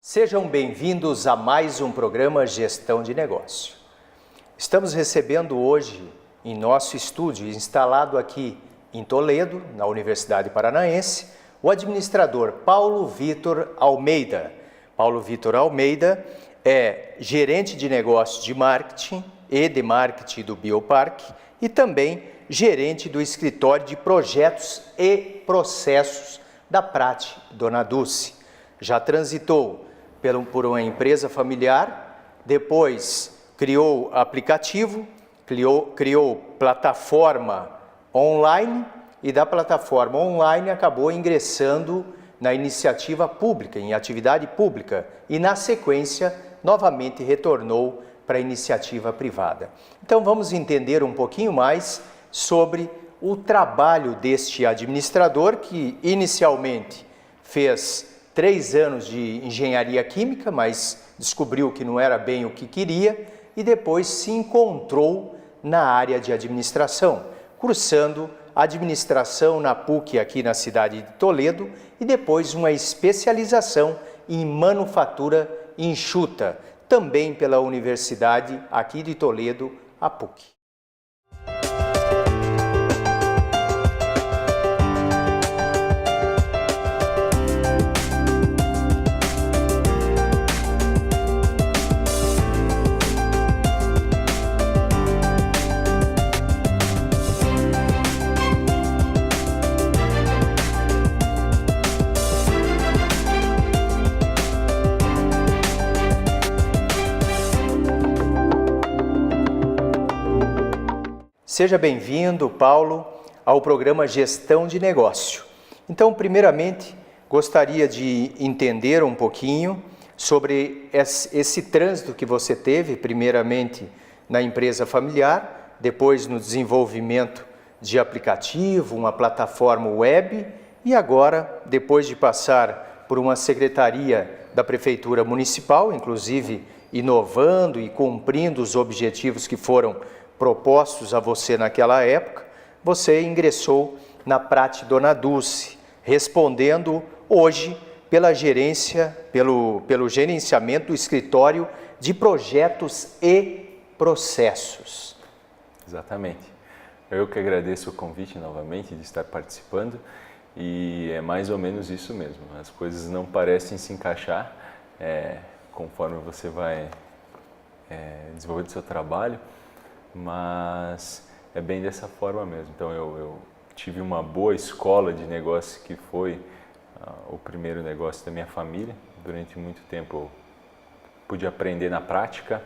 Sejam bem-vindos a mais um programa Gestão de Negócio. Estamos recebendo hoje em nosso estúdio, instalado aqui em Toledo, na Universidade Paranaense, o administrador Paulo Vitor Almeida. Paulo Vitor Almeida é gerente de negócios de marketing e de marketing do Bioparque e também gerente do escritório de projetos e processos da Prate Dona Dulce. Já transitou por uma empresa familiar, depois criou aplicativo, criou plataforma online e da plataforma online acabou ingressando na iniciativa pública, em atividade pública e na sequência novamente retornou para a iniciativa privada. Então vamos entender um pouquinho mais sobre o trabalho deste administrador que inicialmente fez 3 anos de engenharia química, mas descobriu que não era bem o que queria e depois se encontrou na área de administração, cursando administração na PUC aqui na cidade de Toledo e depois uma especialização em manufatura enxuta, também pela Universidade aqui de Toledo, a PUC. Seja bem-vindo, Paulo, ao programa Gestão de Negócio. Então, primeiramente, gostaria de entender um pouquinho sobre esse trânsito que você teve, primeiramente na empresa familiar, depois no desenvolvimento de aplicativo, uma plataforma web e agora, depois de passar por uma secretaria da Prefeitura Municipal, inclusive inovando e cumprindo os objetivos que foram propostos a você naquela época, você ingressou na Prate Dona Dulce, respondendo hoje pela gerência, pelo gerenciamento do escritório de projetos e processos. Exatamente. Eu que agradeço o convite novamente de estar participando e é mais ou menos isso mesmo. As coisas não parecem se encaixar conforme você vai desenvolvendo seu trabalho, mas é bem dessa forma mesmo. Então eu tive uma boa escola de negócio que foi o primeiro negócio da minha família. Durante muito tempo eu pude aprender na prática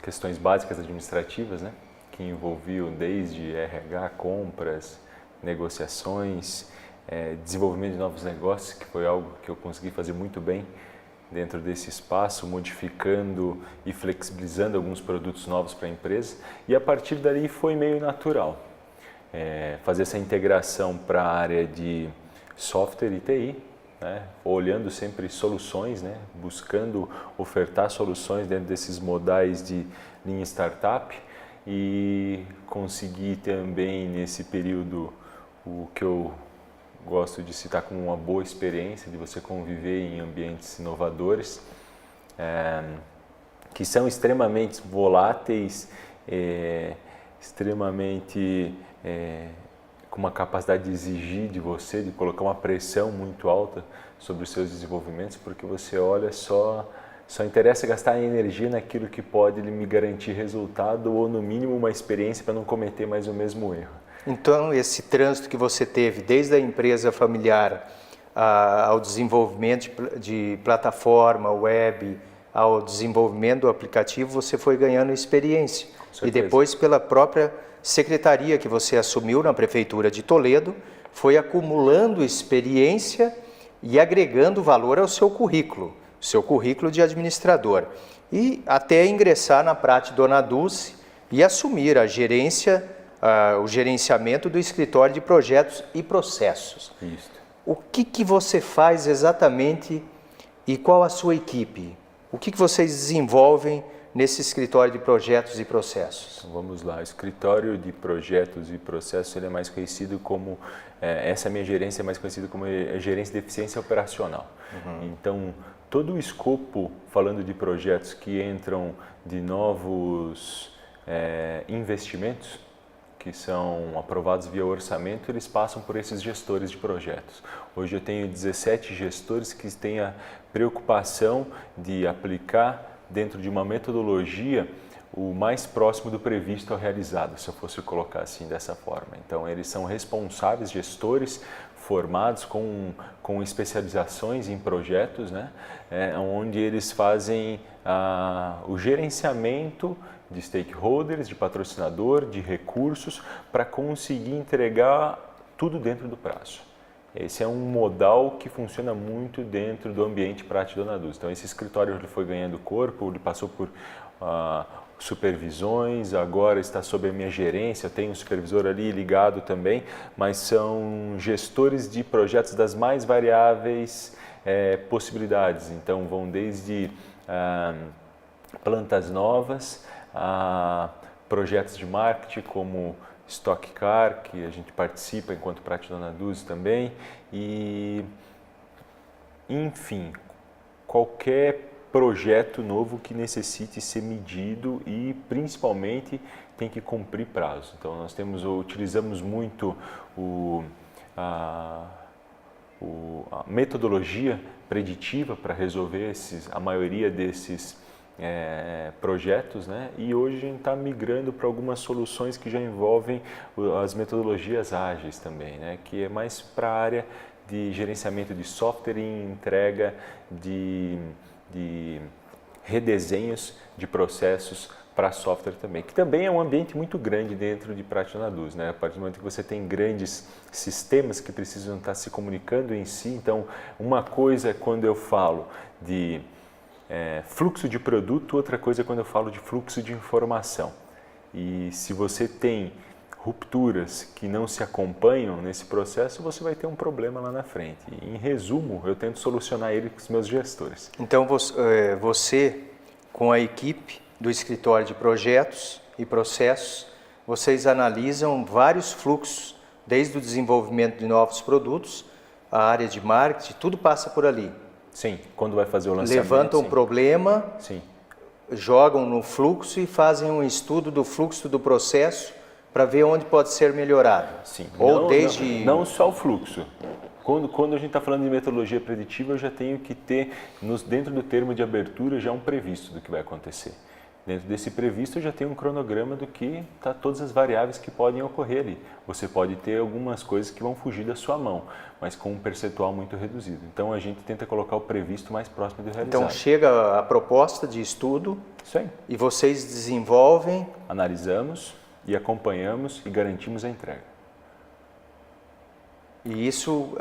questões básicas administrativas, né, que envolviam desde RH, compras, negociações, desenvolvimento de novos negócios, que foi algo que eu consegui fazer muito bem dentro desse espaço, modificando e flexibilizando alguns produtos novos para a empresa. E a partir dali foi meio natural fazer essa integração para a área de software e TI, né? Olhando sempre soluções, né? Buscando ofertar soluções dentro desses modais de linha startup e consegui também nesse período o que eu gosto de citar como uma boa experiência de você conviver em ambientes inovadores, que são extremamente voláteis, extremamente com uma capacidade de exigir de você, de colocar uma pressão muito alta sobre os seus desenvolvimentos, porque você olha só interessa gastar energia naquilo que pode me garantir resultado ou no mínimo uma experiência para não cometer mais o mesmo erro. Então, esse trânsito que você teve desde a empresa familiar ao desenvolvimento de plataforma, web, ao desenvolvimento do aplicativo, você foi ganhando experiência. E depois, pela própria secretaria que você assumiu na Prefeitura de Toledo, foi acumulando experiência e agregando valor ao seu currículo de administrador. E até ingressar na Prate Dona Dulce e assumir a gerência, o gerenciamento do escritório de projetos e processos. Isso. O que você faz exatamente e qual a sua equipe? O que vocês desenvolvem nesse escritório de projetos e processos? Então, vamos lá, o escritório de projetos e processos ele é mais conhecido como, essa minha gerência é mais conhecida como gerência de eficiência operacional. Então, todo o escopo, falando de projetos que entram de novos investimentos, que são aprovados via orçamento, eles passam por esses gestores de projetos. Hoje eu tenho 17 gestores que têm a preocupação de aplicar dentro de uma metodologia o mais próximo do previsto ao realizado, se eu fosse colocar assim dessa forma. Então eles são responsáveis, gestores formados com especializações em projetos, né? Onde eles fazem o gerenciamento de stakeholders, de patrocinador, de recursos, para conseguir entregar tudo dentro do prazo. Esse é um modal que funciona muito dentro do ambiente Prati Dona Dulce. Então esse escritório ele foi ganhando corpo, ele passou por supervisões, agora está sob a minha gerência, eu tenho um supervisor ali ligado também, mas são gestores de projetos das mais variáveis possibilidades. Então vão desde plantas novas, a projetos de marketing como Stock Car, que a gente participa enquanto Prati Dona Dulce também, e enfim, qualquer projeto novo que necessite ser medido e principalmente tem que cumprir prazo. Então nós utilizamos muito a metodologia preditiva para resolver a maioria desses projetos, né? E hoje a gente está migrando para algumas soluções que já envolvem as metodologias ágeis também, né? Que é mais para a área de gerenciamento de software e entrega de redesenhos de processos para software também, que também é um ambiente muito grande dentro de Prati Dona Dulce, né? A partir do momento que você tem grandes sistemas que precisam estar se comunicando em si, então uma coisa é quando eu falo de fluxo de produto, outra coisa é quando eu falo de fluxo de informação. E se você tem rupturas que não se acompanham nesse processo, você vai ter um problema lá na frente. Em resumo, eu tento solucionar ele com os meus gestores. Então você com a equipe do escritório de projetos e processos, vocês analisam vários fluxos, desde o desenvolvimento de novos produtos, a área de marketing, tudo passa por ali. Sim, quando vai fazer o lançamento. Levantam o problema, sim, jogam no fluxo e fazem um estudo do fluxo do processo para ver onde pode ser melhorado. Sim. Ou não só o fluxo. Quando a gente está falando de metodologia preditiva, eu já tenho que ter, dentro do termo de abertura, já um previsto do que vai acontecer. Dentro desse previsto, eu já tenho um cronograma do que tá todas as variáveis que podem ocorrer ali. Você pode ter algumas coisas que vão fugir da sua mão, mas com um percentual muito reduzido. Então, a gente tenta colocar o previsto mais próximo do realizado. Então, chega a proposta de estudo. Sim. E vocês desenvolvem... Analisamos e acompanhamos e garantimos a entrega. E isso,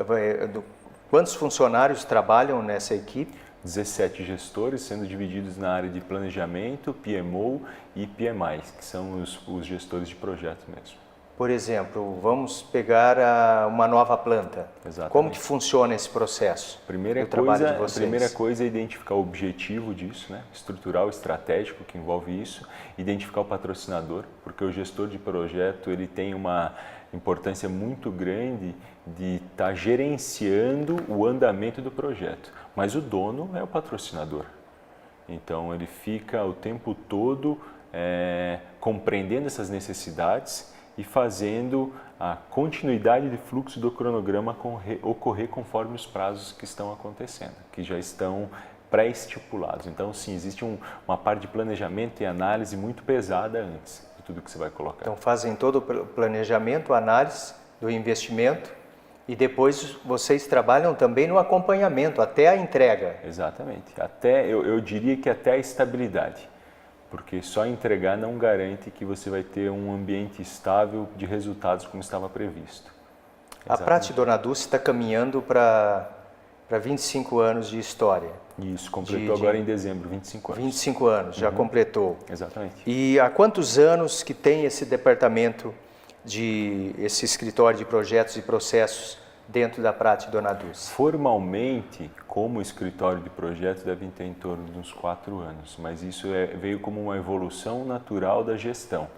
quantos funcionários trabalham nessa equipe? 17 gestores, sendo divididos na área de planejamento, PMO e PMI, que são os gestores de projetos mesmo. Por exemplo, vamos pegar uma nova planta. Exatamente. Como que funciona esse processo? A primeira coisa é identificar o objetivo disso, né? Estrutural, estratégico que envolve isso, identificar o patrocinador, porque o gestor de projeto ele tem uma importância muito grande de estar gerenciando o andamento do projeto, mas o dono é o patrocinador. Então ele fica o tempo todo compreendendo essas necessidades e fazendo a continuidade de fluxo do cronograma ocorrer conforme os prazos que estão acontecendo, que já estão pré-estipulados. Então, sim, existe uma parte de planejamento e análise muito pesada antes de tudo que você vai colocar. Então, fazem todo o planejamento, análise do investimento e depois vocês trabalham também no acompanhamento, até a entrega. Exatamente. Eu diria que até a estabilidade. Porque só entregar não garante que você vai ter um ambiente estável de resultados como estava previsto. A Prati Dona Dulce está caminhando para 25 anos de história. Isso, completou agora em dezembro, 25 anos. 25 anos, já completou. Exatamente. E há quantos anos que tem esse departamento, esse escritório de projetos e processos dentro da Prati Dona Dulce? Formalmente, como escritório de projetos, devem ter em torno de uns 4 anos, mas isso veio como uma evolução natural da gestão.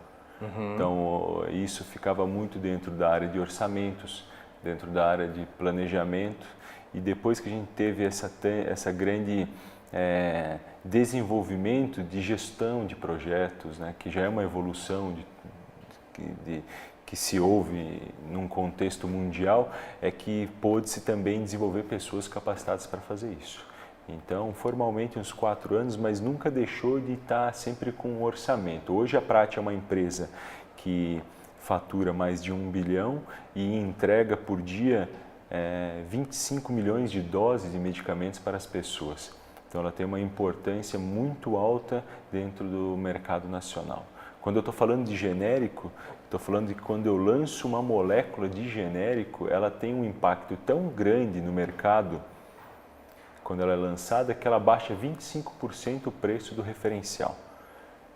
Então, isso ficava muito dentro da área de orçamentos, dentro da área de planejamento, e depois que a gente teve essa grande desenvolvimento de gestão de projetos, né, que já é uma evolução que se houve num contexto mundial, é que pôde-se também desenvolver pessoas capacitadas para fazer isso. Então, formalmente uns 4 anos, mas nunca deixou de estar sempre com um orçamento. Hoje a Prati é uma empresa que fatura mais de 1 bilhão e entrega por dia 25 milhões de doses de medicamentos para as pessoas. Então ela tem uma importância muito alta dentro do mercado nacional. Quando eu estou falando de genérico, estou falando de que quando eu lanço uma molécula de genérico, ela tem um impacto tão grande no mercado, quando ela é lançada, que ela baixa 25% o preço do referencial.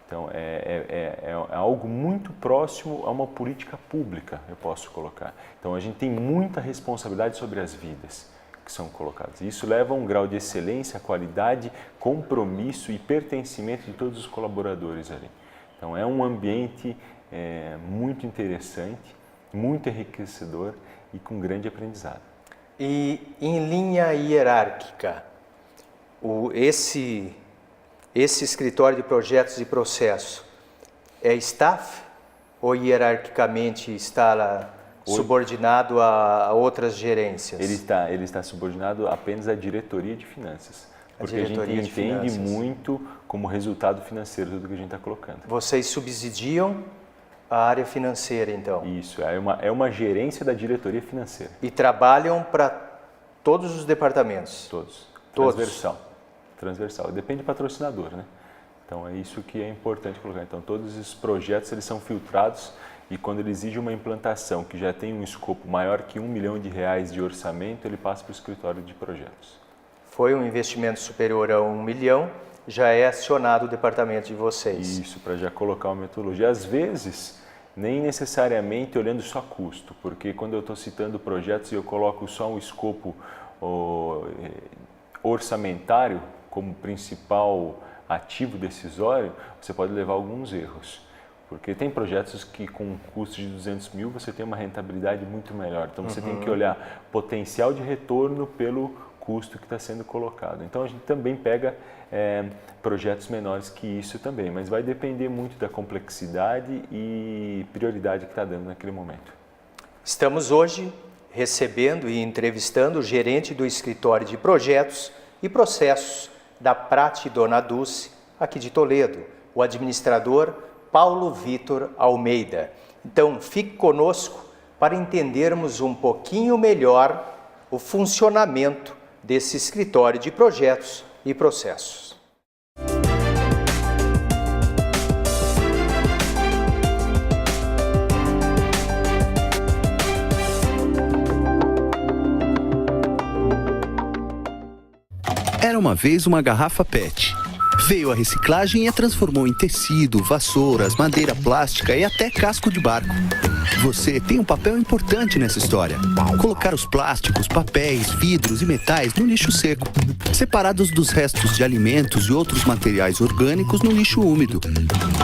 Então, é algo muito próximo a uma política pública, eu posso colocar. Então, a gente tem muita responsabilidade sobre as vidas que são colocadas. Isso leva a um grau de excelência, qualidade, compromisso e pertencimento de todos os colaboradores ali. Então, é um ambiente muito interessante, muito enriquecedor e com grande aprendizado. E em linha hierárquica, esse escritório de projetos e processo é staff ou hierarquicamente está lá subordinado a outras gerências? Ele está subordinado apenas à diretoria de finanças, porque a gente entende muito como resultado financeiro tudo que a gente está colocando. Vocês subsidiam a área financeira, então? Isso, é uma gerência da diretoria financeira. E trabalham para todos os departamentos? Todos. Todos. Transversal. Depende do patrocinador, né? Então é isso que é importante colocar. Então todos os projetos eles são filtrados e quando ele exige uma implantação que já tem um escopo maior que R$1 milhão de orçamento, ele passa para o escritório de projetos. Foi um investimento superior a 1 milhão, já é acionado o departamento de vocês. Isso, para já colocar uma metodologia. Às vezes, nem necessariamente olhando só custo, porque quando eu estou citando projetos e eu coloco só um escopo orçamentário como principal ativo decisório, você pode levar alguns erros. Porque tem projetos que com um custo de 200 mil você tem uma rentabilidade muito melhor. Então você tem que olhar potencial de retorno pelo custo que está sendo colocado. Então a gente também pega projetos menores que isso também, mas vai depender muito da complexidade e prioridade que está dando naquele momento. Estamos hoje recebendo e entrevistando o gerente do escritório de projetos e processos da Prati Dona Dulce, aqui de Toledo, o administrador Paulo Vitor Almeida. Então, fique conosco para entendermos um pouquinho melhor o funcionamento desse escritório de projetos e processos. Era uma vez uma garrafa PET. Veio a reciclagem e a transformou em tecido, vassouras, madeira plástica e até casco de barco. Você tem um papel importante nessa história. Colocar os plásticos, papéis, vidros e metais no lixo seco, separados dos restos de alimentos e outros materiais orgânicos no lixo úmido.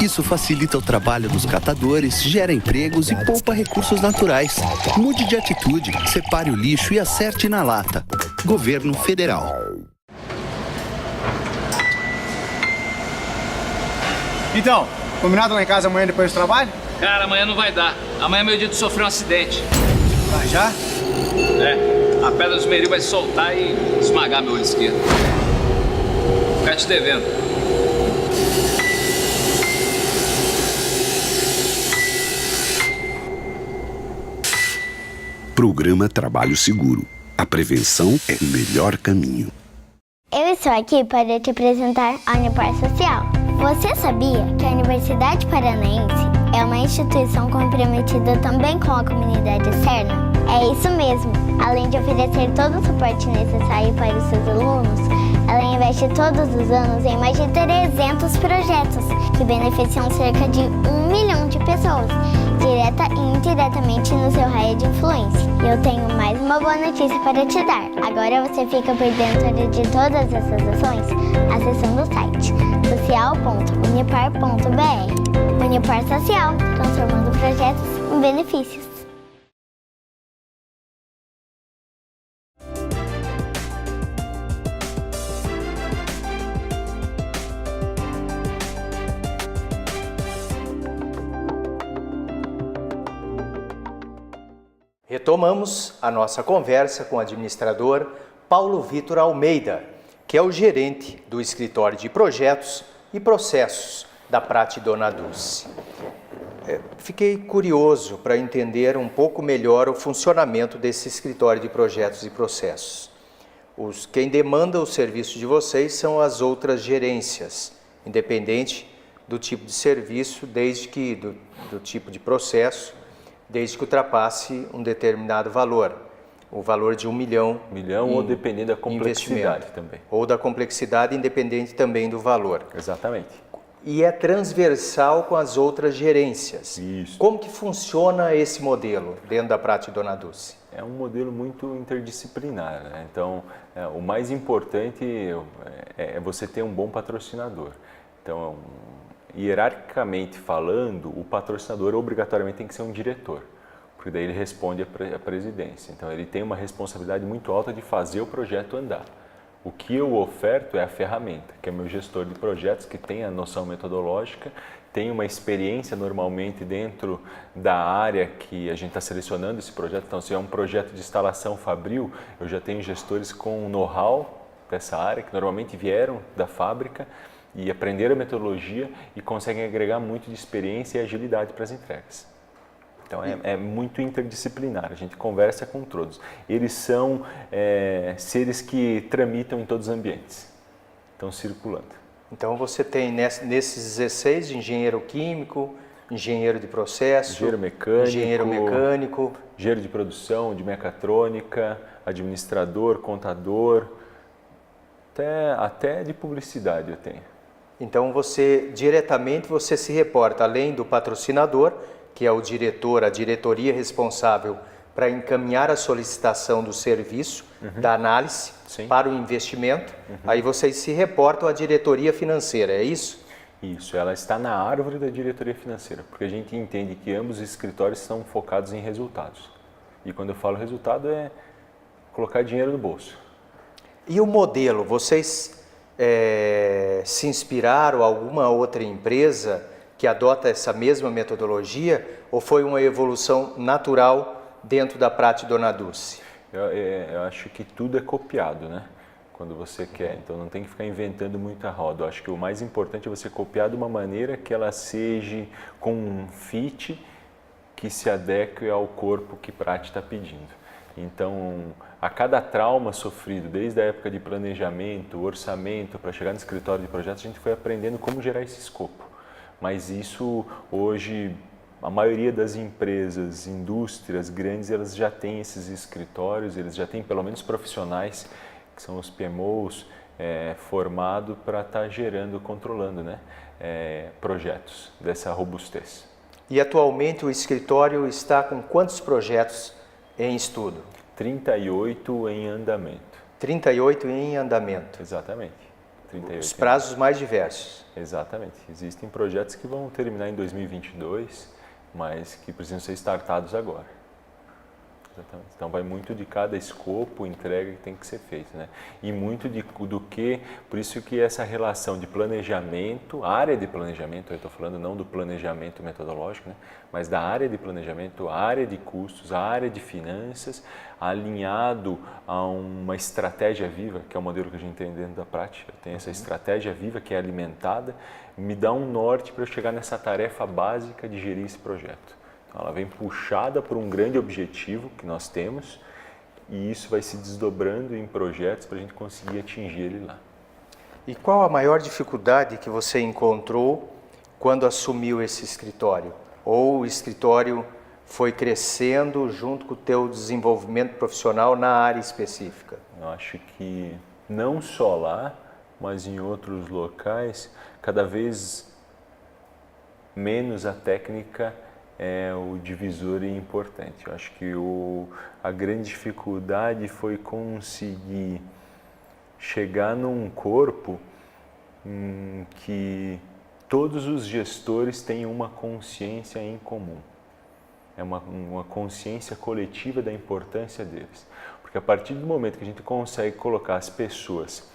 Isso facilita o trabalho dos catadores, gera empregos e poupa recursos naturais. Mude de atitude, separe o lixo e acerte na lata. Governo Federal. Então, combinado lá em casa amanhã depois do trabalho? Cara, amanhã não vai dar. Amanhã é meu dia de sofrer um acidente. Ah, já? É, a pedra do esmeril vai soltar e esmagar meu olho esquerdo. Vou ficar te devendo. Programa Trabalho Seguro. A prevenção é o melhor caminho. Eu estou aqui para te apresentar a Unipar Social. Você sabia que a Universidade Paranaense é uma instituição comprometida também com a comunidade externa? É isso mesmo. Além de oferecer todo o suporte necessário para os seus alunos, ela investe todos os anos em mais de 300 projetos que beneficiam cerca de 1 milhão de pessoas, direta e indiretamente no seu raio de influência. E eu tenho mais uma boa notícia para te dar. Agora você fica por dentro de todas essas ações acessando o site social.unipar.br. Unipar Social, transformando projetos em benefícios. Retomamos a nossa conversa com o administrador Paulo Vitor Almeida, que é o gerente do Escritório de Projetos e Processos da Prate Dona Dulce. Fiquei curioso para entender um pouco melhor o funcionamento desse Escritório de Projetos e Processos. Quem demanda o serviço de vocês são as outras gerências, independente do tipo de serviço, desde que do tipo de processo, desde que ultrapasse um determinado valor, o valor de 1 milhão. 1 milhão ou dependendo da complexidade também. Ou da complexidade, independente também do valor. Exatamente. E é transversal com as outras gerências. Isso. Como que funciona esse modelo dentro da Prate Dona Dulce? É um modelo muito interdisciplinar, né? Então, o mais importante é você ter um bom patrocinador. Então, hierarquicamente falando, o patrocinador obrigatoriamente tem que ser um diretor, porque daí ele responde à presidência. Então, ele tem uma responsabilidade muito alta de fazer o projeto andar. O que eu oferto é a ferramenta, que é meu gestor de projetos, que tem a noção metodológica, tem uma experiência normalmente dentro da área que a gente está selecionando esse projeto. Então, se é um projeto de instalação fabril, eu já tenho gestores com know-how dessa área, que normalmente vieram da fábrica e aprenderam a metodologia e conseguem agregar muito de experiência e agilidade para as entregas. Então, é muito interdisciplinar, a gente conversa com todos. Eles são seres que tramitam em todos os ambientes, estão circulando. Então, você tem nesses 16, engenheiro químico, engenheiro de processo, engenheiro mecânico, engenheiro de produção, de mecatrônica, administrador, contador, até de publicidade eu tenho. Então, diretamente você se reporta, além do patrocinador, que é o diretor, a diretoria responsável para encaminhar a solicitação do serviço, da análise, Sim. para o investimento, aí vocês se reportam à diretoria financeira, é isso? Isso, ela está na árvore da diretoria financeira, porque a gente entende que ambos os escritórios são focados em resultados. E quando eu falo resultado é colocar dinheiro no bolso. E o modelo, vocês se inspiraram em alguma outra empresa que adota essa mesma metodologia ou foi uma evolução natural dentro da Prate Dona Dulce? Eu acho que tudo é copiado, né? Quando você quer, então não tem que ficar inventando muita roda. Eu acho que o mais importante é você copiar de uma maneira que ela seja com um fit que se adeque ao corpo que Prate está pedindo. Então, a cada trauma sofrido, desde a época de planejamento, orçamento, para chegar no escritório de projetos, a gente foi aprendendo como gerar esse escopo. Mas isso, hoje, a maioria das empresas, indústrias grandes, elas já têm esses escritórios, eles já têm pelo menos profissionais, que são os PMOs, formados para estar gerando, controlando, né, projetos dessa robustez. E atualmente o escritório está com quantos projetos em estudo? 38 em andamento. 38 em andamento. Exatamente. 38. Os prazos mais diversos. Exatamente. Existem projetos que vão terminar em 2022, mas que precisam ser startados agora. Exatamente. Então vai muito de cada escopo, entrega que tem que ser feito, né? E muito do que, por isso que essa relação de planejamento, área de planejamento, eu estou falando não do planejamento metodológico, né? Mas da área de planejamento, a área de custos, a área de finanças, alinhado a uma estratégia viva, que é o modelo que a gente tem dentro da prática. Tem essa estratégia viva que é alimentada, me dá um norte para eu chegar nessa tarefa básica de gerir esse projeto. Então, ela vem puxada por um grande objetivo que nós temos e isso vai se desdobrando em projetos para a gente conseguir atingir ele lá. E qual a maior dificuldade que você encontrou quando assumiu esse escritório? Ou o escritório foi crescendo junto com o teu desenvolvimento profissional na área específica? Eu acho que não só lá, mas em outros locais, cada vez menos a técnica é o divisor importante. Eu acho que a grande dificuldade foi conseguir chegar num corpo que todos os gestores têm uma consciência em comum. É uma consciência coletiva da importância deles. Porque a partir do momento que a gente consegue colocar as pessoas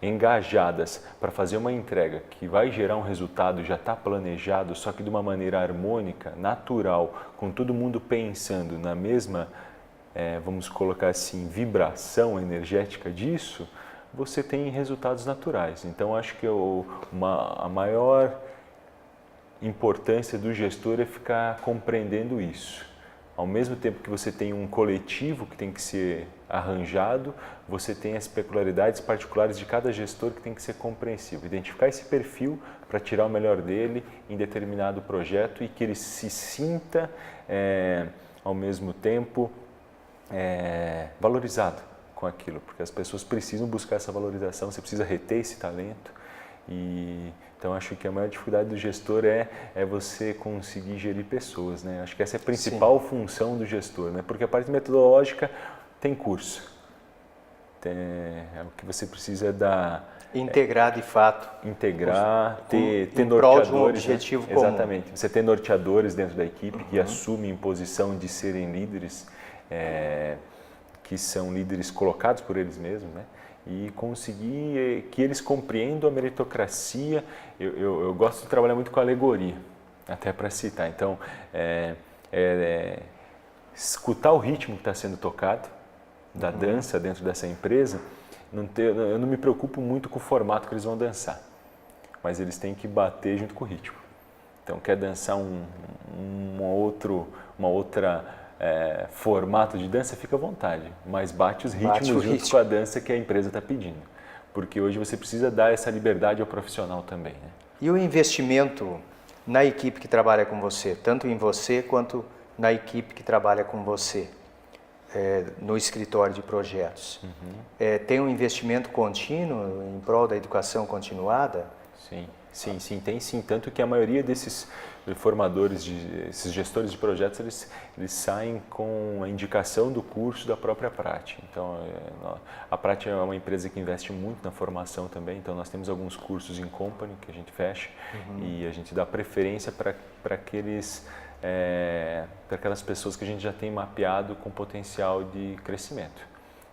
engajadas para fazer uma entrega que vai gerar um resultado, já está planejado, só que de uma maneira harmônica, natural, com todo mundo pensando na mesma vamos colocar assim, vibração energética disso, você tem resultados naturais. Então, acho que a maior importância do gestor é ficar compreendendo isso. Ao mesmo tempo que você tem um coletivo que tem que ser arranjado, você tem as peculiaridades particulares de cada gestor que tem que ser compreensível. Identificar esse perfil para tirar o melhor dele em determinado projeto e que ele se sinta, ao mesmo tempo, valorizado com aquilo, porque as pessoas precisam buscar essa valorização, você precisa reter esse talento. Então, acho que a maior dificuldade do gestor é você conseguir gerir pessoas, né? Acho que essa é a principal função do gestor, né? Porque a parte metodológica tem curso. O que você precisa é integrar de fato. Integrar, ter em norteadores. Prol de um objetivo comum. Exatamente. Você ter norteadores dentro da equipe que assumem posição de serem líderes, que são líderes colocados por eles mesmos, né? E conseguir que eles compreendam a meritocracia. Eu gosto de trabalhar muito com alegoria, até para citar. Então, escutar o ritmo que está sendo tocado da dança dentro dessa empresa. Eu não me preocupo muito com o formato que eles vão dançar, mas eles têm que bater junto com o ritmo. Então, quer dançar uma outra formato de dança, fica à vontade, mas bate os ritmos junto com a dança que a empresa está pedindo, porque hoje você precisa dar essa liberdade ao profissional também, né? E o investimento na equipe que trabalha com você, tanto em você quanto na equipe que trabalha com você, no escritório de projetos, tem um investimento contínuo em prol da educação continuada? Sim, tem sim. Tanto que a maioria desses formadores, esses gestores de projetos, eles saem com a indicação do curso da própria Prati. Então, a Prati é uma empresa que investe muito na formação também, então nós temos alguns cursos em company que a gente fecha e a gente dá preferência para aquelas pessoas que a gente já tem mapeado com potencial de crescimento.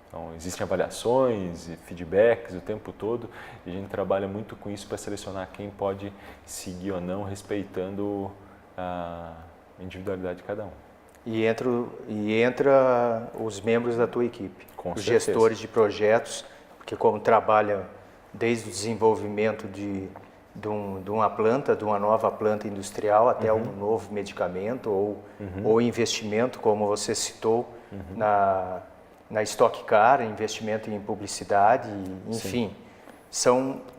Então, existem avaliações e feedbacks o tempo todo e a gente trabalha muito com isso para selecionar quem pode seguir ou não, respeitando a individualidade de cada um. E entra os membros da tua equipe, os gestores de projetos, porque como trabalha desde o desenvolvimento de uma nova planta industrial até um novo medicamento ou investimento, como você citou, na Stock Car, investimento em publicidade, enfim.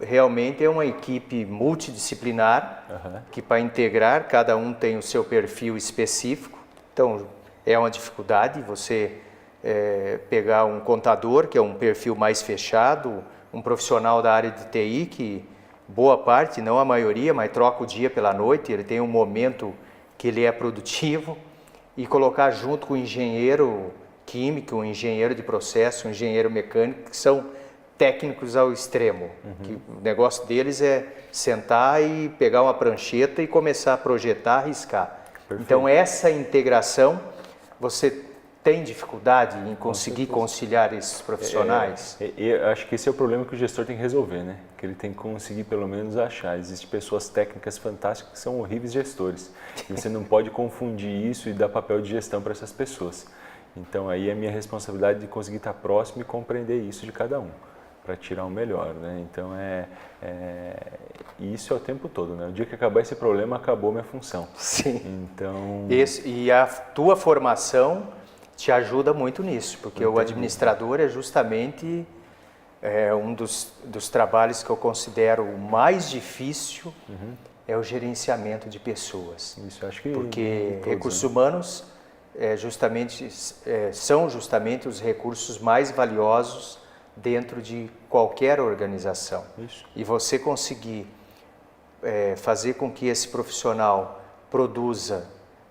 Realmente é uma equipe multidisciplinar que, para integrar, cada um tem o seu perfil específico. Então, é uma dificuldade você pegar um contador, que é um perfil mais fechado, um profissional da área de TI, que boa parte, não a maioria, mas troca o dia pela noite, ele tem um momento que ele é produtivo, e colocar junto com o engenheiro químico, um engenheiro de processo, um engenheiro mecânico, que são técnicos ao extremo. Que o negócio deles é sentar e pegar uma prancheta e começar a projetar, riscar. Perfeito. Então, essa integração, você tem dificuldade em conseguir conciliar esses profissionais? Eu acho que esse é o problema que o gestor tem que resolver, né? Que ele tem que conseguir pelo menos achar. Existem pessoas técnicas fantásticas que são horríveis gestores. E você não pode confundir isso e dar papel de gestão para essas pessoas. Então, aí é a minha responsabilidade de conseguir estar próximo e compreender isso de cada um, para tirar o melhor, né? Então, isso é o tempo todo, né? O dia que acabar esse problema, acabou minha função. Sim. Então... E a tua formação te ajuda muito nisso, porque o administrador é justamente um dos trabalhos que eu considero o mais difícil, é o gerenciamento de pessoas. Isso, acho que... Porque recursos humanos são justamente os recursos mais valiosos dentro de qualquer organização. Isso. E você conseguir fazer com que esse profissional produza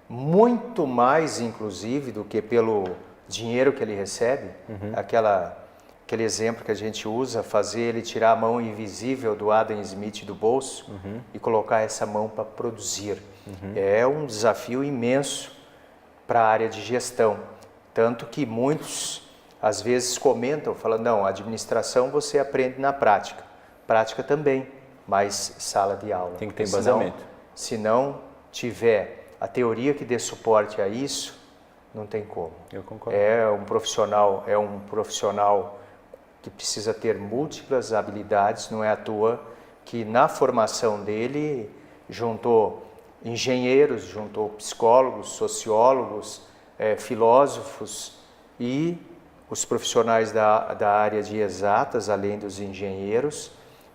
muito mais, inclusive, do que pelo dinheiro que ele recebe, aquele exemplo que a gente usa, fazer ele tirar a mão invisível do Adam Smith do bolso e colocar essa mão para produzir. É um desafio imenso para a área de gestão, tanto que muitos às vezes comentam, falam, não, administração você aprende na prática, prática também, mas sala de aula. Tem que ter embasamento. Se não tiver a teoria que dê suporte a isso, Não tem como. Eu concordo. É um profissional que precisa ter múltiplas habilidades, não é à toa que na formação dele juntou engenheiros, juntou psicólogos, sociólogos, filósofos e os profissionais da área de exatas, além dos engenheiros,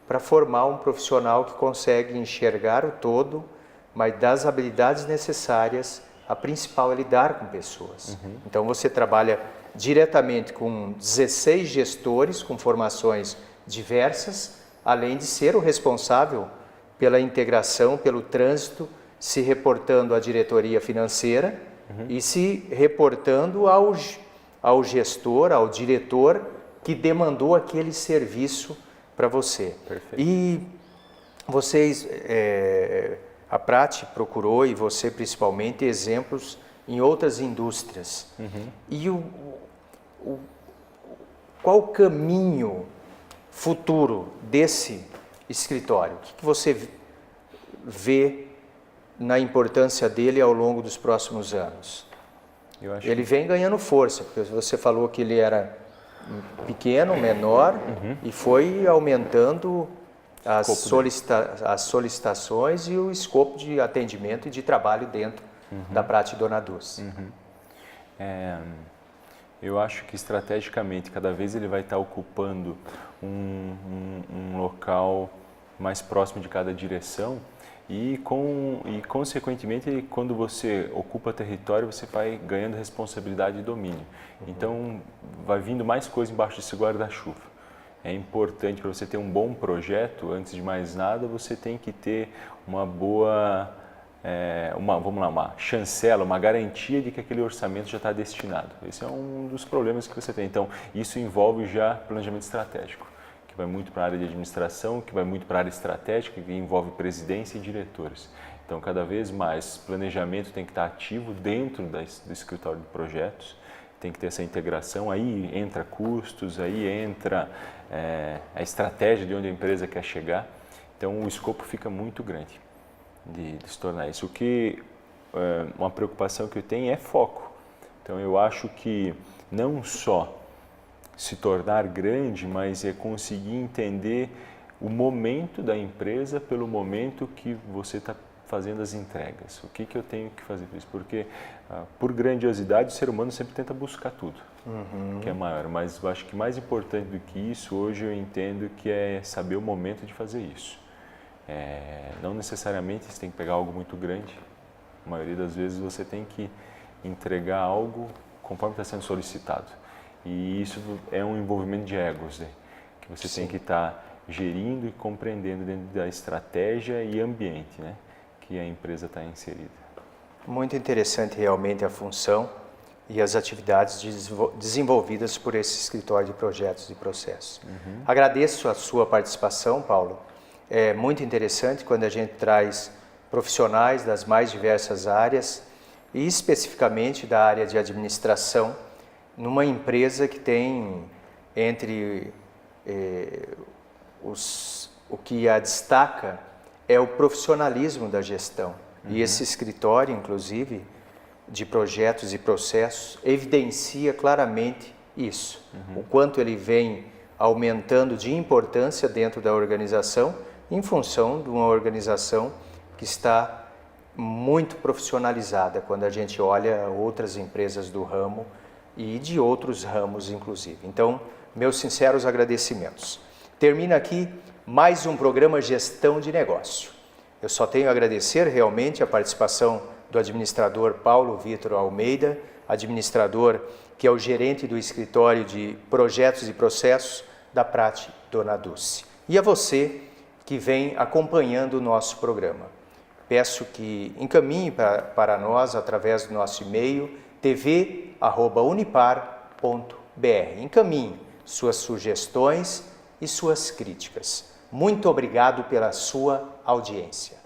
para formar um profissional que consegue enxergar o todo, mas das habilidades necessárias, a principal é lidar com pessoas. Então você trabalha diretamente com 16 gestores com formações diversas, além de ser o responsável pela integração, pelo trânsito, se reportando à diretoria financeira e se reportando ao gestor, ao diretor que demandou aquele serviço para você. Perfeito. E vocês, a Prati procurou, e você principalmente, exemplos em outras indústrias. E qual o caminho futuro desse escritório? O que você vê na importância dele ao longo dos próximos anos? Ele vem ganhando força, porque você falou que ele era pequeno, menor, e foi aumentando as solicitações e o escopo de atendimento e de trabalho dentro da Prati Dona Dulce. Eu acho que estrategicamente, cada vez ele vai estar ocupando um local mais próximo de cada direção e consequentemente, quando você ocupa território, você vai ganhando responsabilidade e domínio. Então, vai vindo mais coisa embaixo desse guarda-chuva. É importante para você ter um bom projeto, antes de mais nada, você tem que ter uma boa, uma chancela, uma garantia de que aquele orçamento já está destinado. Esse é um dos problemas que você tem. Então, isso envolve já planejamento estratégico, que vai muito para a área de administração, que vai muito para a área estratégica, que envolve presidência e diretores. Então, cada vez mais, planejamento tem que estar ativo dentro do escritório de projetos, tem que ter essa integração, aí entra custos, aí entra a estratégia de onde a empresa quer chegar. Então, o escopo fica muito grande de se tornar isso. Uma preocupação que eu tenho é foco. Então, eu acho que não só se tornar grande, mas é conseguir entender o momento da empresa pelo momento que você está fazendo as entregas. O que eu tenho que fazer por isso? Porque, por grandiosidade, o ser humano sempre tenta buscar tudo, que é maior. Mas eu acho que mais importante do que isso, hoje eu entendo que é saber o momento de fazer isso. Não necessariamente você tem que pegar algo muito grande. A maioria das vezes você tem que entregar algo conforme está sendo solicitado. E isso é um envolvimento de egos, né? Que você tem que estar gerindo e compreendendo dentro da estratégia e ambiente, né, que a empresa está inserida. Muito interessante realmente a função e as atividades desenvolvidas por esse escritório de projetos e processos. Agradeço a sua participação, Paulo. É muito interessante quando a gente traz profissionais das mais diversas áreas e especificamente da área de administração, numa empresa que tem entre o que a destaca é o profissionalismo da gestão. E esse escritório, inclusive, de projetos e processos, evidencia claramente isso. O quanto ele vem aumentando de importância dentro da organização, em função de uma organização que está muito profissionalizada, quando a gente olha outras empresas do ramo e de outros ramos, inclusive. Então, meus sinceros agradecimentos. Termina aqui mais um programa Gestão de Negócio. Eu só tenho a agradecer realmente a participação do administrador Paulo Vitor Almeida, administrador que é o gerente do escritório de projetos e processos da Prati Dona Dulce. E a você que vem acompanhando o nosso programa. Peço que encaminhe para nós através do nosso e-mail tv@unipar.br. Encaminhe suas sugestões e suas críticas. Muito obrigado pela sua audiência.